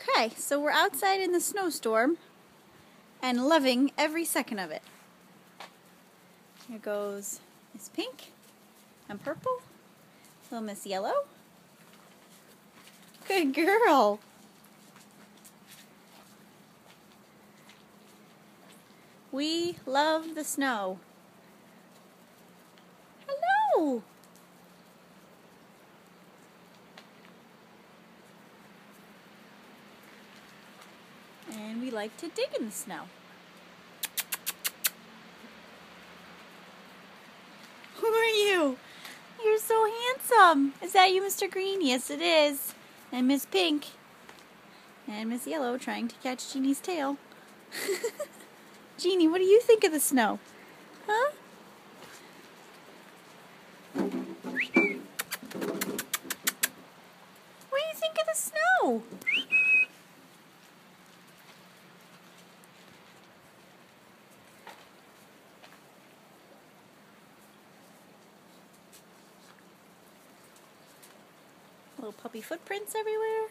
Okay, so we're outside in the snowstorm and loving every second of it. Here goes Miss Pink and Purple, little Miss Yellow. Good girl. We love the snow. Hello. And we like to dig in the snow. Who are you? You're so handsome. Is that you, Mr. Green? Yes, it is. And Miss Pink. And Miss Yellow trying to catch Jeannie's tail. Jeannie, what do you think of the snow? Huh? What do you think of the snow? Little puppy footprints everywhere.